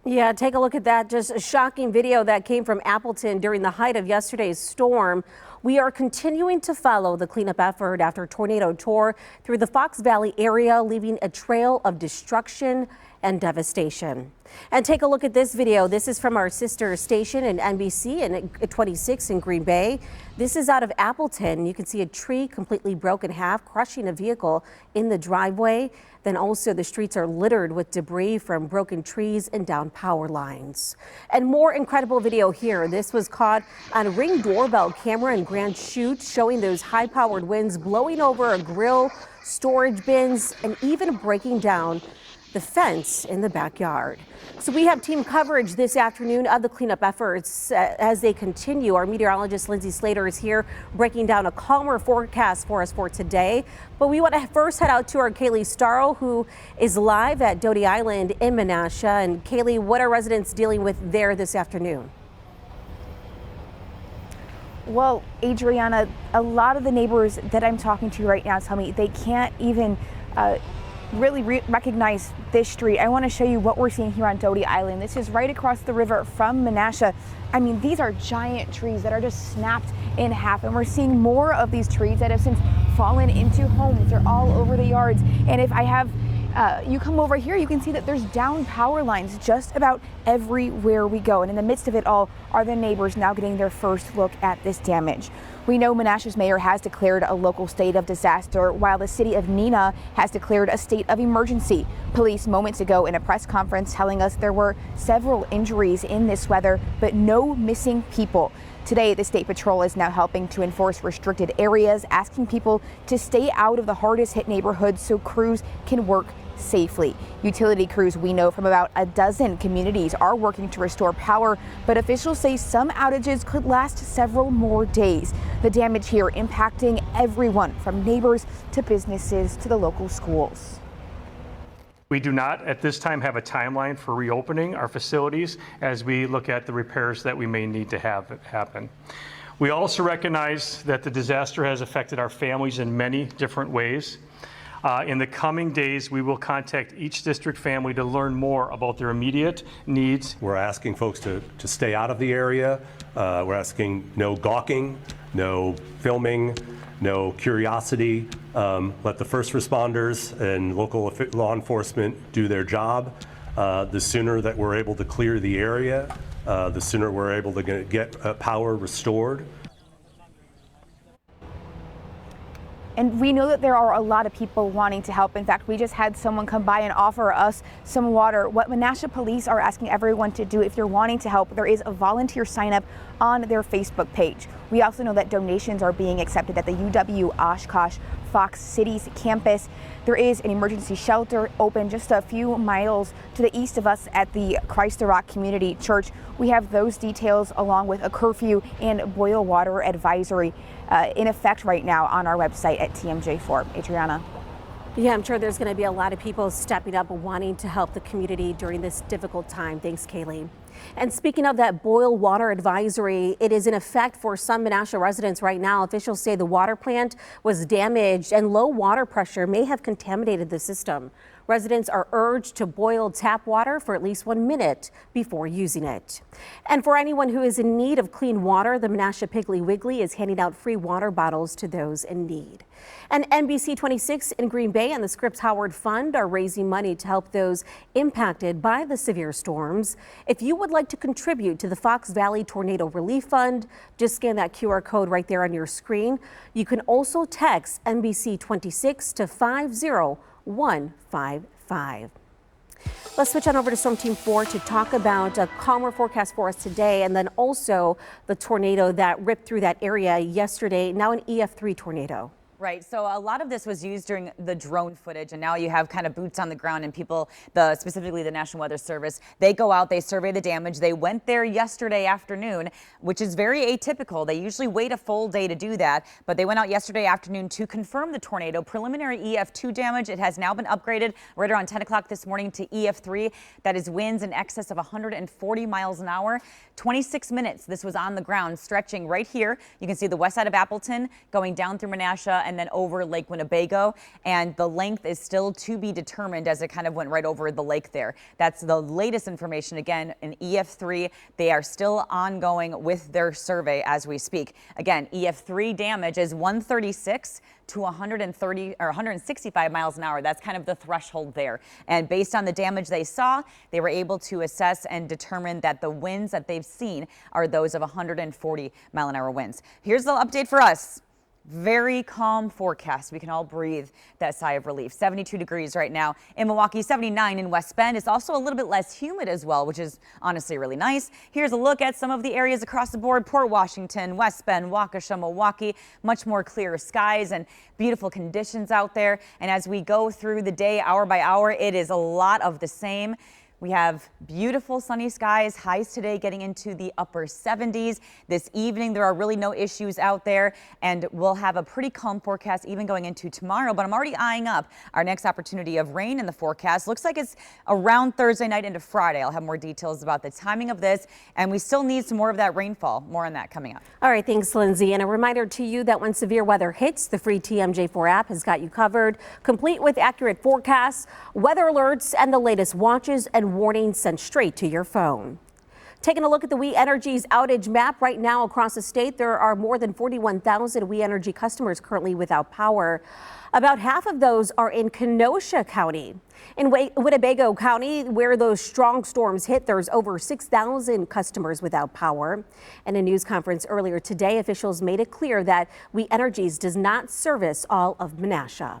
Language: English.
Yeah, take a look at that. Just a shocking video that came from Appleton during the height of yesterday's storm. We are continuing to follow the cleanup effort after a tornado tore through the Fox Valley area, leaving a trail of destruction and devastation. And take a look at this video. This is from our sister station in NBC in 26 in Green Bay. This is out of Appleton. You can see a tree completely broke in half, crushing a vehicle in the driveway. Then also the streets are littered with debris from broken trees and down power lines. And more incredible video here. This was caught on a Ring doorbell camera in Grand Chute, showing those high-powered winds blowing over a grill, storage bins, and even breaking down the fence in the backyard. So we have team coverage this afternoon of the cleanup efforts as they continue. Our meteorologist Lindsay Slater is here breaking down a calmer forecast for us for today. But we want to first head out to our Kaylee Starro, who is live at Doty Island in Menasha. And Kaylee, what are residents dealing with there this afternoon? Well, Adriana, a lot of the neighbors that I'm talking to right now tell me they can't even really recognize this street. I want to show you what we're seeing here on Doty Island. This is right across the river from Menasha. I mean, these are giant trees that are just snapped in half, and we're seeing more of these trees that have since fallen into homes. They're all over the yards. And if I have you come over here, you can see that there's down power lines just about everywhere we go. And in the midst of it all are the neighbors now getting their first look at this damage. We know Menasha's mayor has declared a local state of disaster, while the city of Neenah has declared a state of emergency. Police moments ago in a press conference telling us there were several injuries in this weather, but no missing people. Today, the State Patrol is now helping to enforce restricted areas, asking people to stay out of the hardest hit neighborhoods so crews can work safely. Utility crews we know from about a dozen communities are working to restore power, but officials say some outages could last several more days. The damage here impacting everyone from neighbors to businesses to the local schools. We do not at this time have a timeline for reopening our facilities as we look at the repairs that we may need to have happen. We also recognize that the disaster has affected our families in many different ways. In the coming days, we will contact each district family to learn more about their immediate needs. We're asking folks to stay out of the area. We're asking no gawking, no filming, no curiosity. Let the first responders and local law enforcement do their job. The sooner that we're able to clear the area, the sooner we're able to get power restored. And we know that there are a lot of people wanting to help. In fact, we just had someone come by and offer us some water. What Menasha police are asking everyone to do if you're wanting to help, there is a volunteer sign up on their Facebook page. We also know that donations are being accepted at the UW Oshkosh Fox Cities campus. There is an emergency shelter open just a few miles to the east of us at the Christ the Rock Community Church. We have those details along with a curfew and boil water advisory in effect right now on our website at TMJ4. Adriana. Yeah, I'm sure there's going to be a lot of people stepping up wanting to help the community during this difficult time. Thanks, Kaylee. And speaking of that boil water advisory, it is in effect for some Menasha residents right now. Officials say the water plant was damaged and low water pressure may have contaminated the system. Residents are urged to boil tap water for at least 1 minute before using it. And for anyone who is in need of clean water, the Menasha Piggly Wiggly is handing out free water bottles to those in need. And NBC 26 in Green Bay and the Scripps Howard Fund are raising money to help those impacted by the severe storms. If you would like to contribute to the Fox Valley Tornado Relief Fund, just scan that QR code right there on your screen. You can also text NBC 26 to 50155. Let's switch on over to Storm Team 4 to talk about a calmer forecast for us today, and then also the tornado that ripped through that area yesterday, now an EF3 tornado. Right. So a lot of this was used during the drone footage, and now you have kind of boots on the ground and people, specifically the National Weather Service, they go out, they survey the damage. They went there yesterday afternoon, which is very atypical. They usually wait a full day to do that, but they went out yesterday afternoon to confirm the tornado. Preliminary EF2 damage. It has now been upgraded right around 10 o'clock this morning to EF3. That is winds in excess of 140 miles an hour. 26 minutes this was on the ground, stretching right here. You can see the west side of Appleton going down through Menasha and then over Lake Winnebago, and the length is still to be determined as it kind of went right over the lake there. That's the latest information. Again, in EF3, they are still ongoing with their survey as we speak. Again, EF3 damage is 136 to 130 or 165 miles an hour. That's kind of the threshold there. And based on the damage they saw, they were able to assess and determine that the winds that they've seen are those of 140-mile-an-hour winds. Here's the update for us. Very calm forecast. We can all breathe that sigh of relief. 72 degrees right now in Milwaukee, 79 in West Bend. It's also a little bit less humid as well, which is honestly really nice. Here's a look at some of the areas across the board. Port Washington, West Bend, Waukesha, Milwaukee, much more clear skies and beautiful conditions out there. And as we go through the day, hour by hour, it is a lot of the same. We have beautiful sunny skies, highs today getting into the upper 70s. This evening, there are really no issues out there, and we'll have a pretty calm forecast even going into tomorrow. But I'm already eyeing up our next opportunity of rain in the forecast. Looks like it's around Thursday night into Friday. I'll have more details about the timing of this, and we still need some more of that rainfall. More on that coming up. All right, thanks, Lindsay. And a reminder to you that when severe weather hits, the free TMJ4 app has got you covered, complete with accurate forecasts, weather alerts, and the latest watches and warnings sent straight to your phone. Taking a look at the We Energy's outage map right now across the state, there are more than 41,000 We Energy customers currently without power. About half of those are in Kenosha County. In Winnebago County, where those strong storms hit, there's over 6,000 customers without power. In a news conference earlier today, officials made it clear that We Energies does not service all of Menasha.